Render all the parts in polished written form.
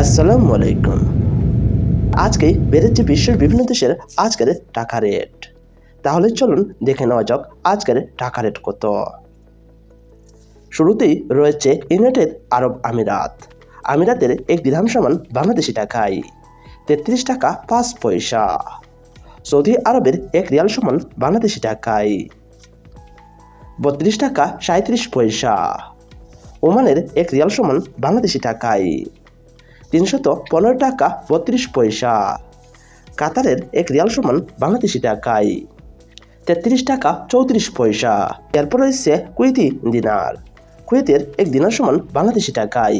আসসালামু আলাইকুম। আজকে বেড়েছে বিশ্বের বিভিন্ন দেশের আজকের টাকা রেট। তাহলে চলুন দেখে নেওয়া যাক আজকের টাকা রেট কত। শুরুতেই রয়েছে ইউনাইটেড আরব আমিরাত। আমিরাতের এক দিরহাম সমান বাংলাদেশি টাকায় 33 টাকা 5 পয়সা। সৌদি আরবের এক রিয়াল সমান বাংলাদেশি টাকায় 32 টাকা 37 পয়সা। ওমানের এক রিয়াল সমান বাংলাদেশি টাকায় 315 টাকা 32 পয়সা। কাতারের এক রিয়াল সমান বাংলাদেশি টাকায় 33 টাকা 34 পয়সা। এরপর রয়েছে কুয়েতি দিনার। কুয়েতের এক দিনার সমান বাংলাদেশি টাকায়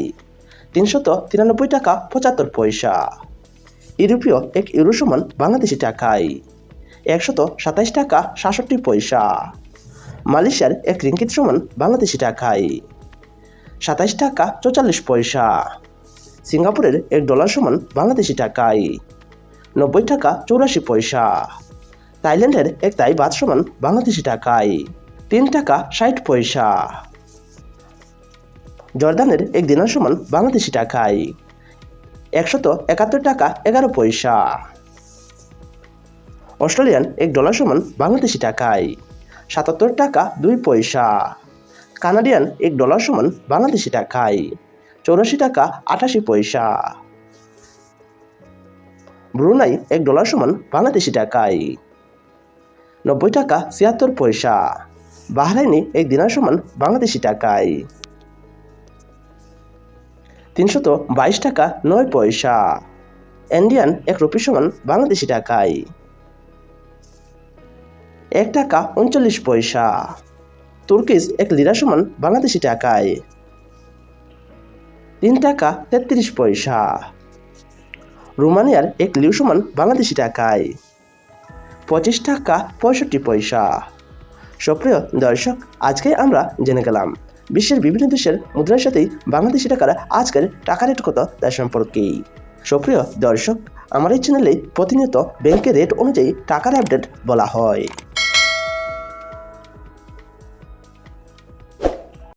393 টাকা 75 পয়সা। ইউরোপীয় এক ইউরো সমান বাংলাদেশি টাকায় 127 টাকা 67 পয়সা। মালয়েশিয়ার এক রিঙ্গিত সমান বাংলাদেশি টাকায় 27 টাকা 44 পয়সা। সিঙ্গাপুরের এক ডলার সমান বাংলাদেশি টাকায় 90 টাকা 84 পয়সা। থাইল্যান্ডের এক তাই বাত সমান বাংলাদেশি টাকায় 3 টাকা 60 পয়সা। জর্দানের এক দিনার সমান বাংলাদেশি টাকায় 171 টাকা 11 পয়সা। অস্ট্রেলিয়ান এক ডলার সমান বাংলাদেশি টাকায় 77 টাকা 2 পয়সা। কানাডিয়ান এক ডলার সমান বাংলাদেশি টাকায় 84 টাকা 88 পয়সা। ব্রুনাই এক ডলার সমান বাংলাদেশি টাকায় 90 টাকা 76 পয়সা। বাহরাইনি এক দিনার সমান বাংলাদেশি টাকায় 322 টাকা 9 পয়সা। ইন্ডিয়ান এক রুপি সমান বাংলাদেশি টাকায় 1 টাকা 39 পয়সা। তুর্কিশ এক লিরা সমান বাংলাদেশি টাকায় 3 টাকা 33 পয়সা। রোমানিয়ার এক লিউ সমান বাংলাদেশি টাকায় 25 টাকা 65 পয়সা। সুপ্রিয় দর্শক, আজকে আমরা জেনে গেলাম বিশ্বের বিভিন্ন দেশের মুদ্রার সাথেই বাংলাদেশি টাকার আজকের টাকা রেট কত তার সম্পর্কেই। সুপ্রিয় দর্শক, আমার এই চ্যানেলে প্রতিনিয়ত ব্যাংকের রেট অনুযায়ী টাকার আপডেট বলা হয়।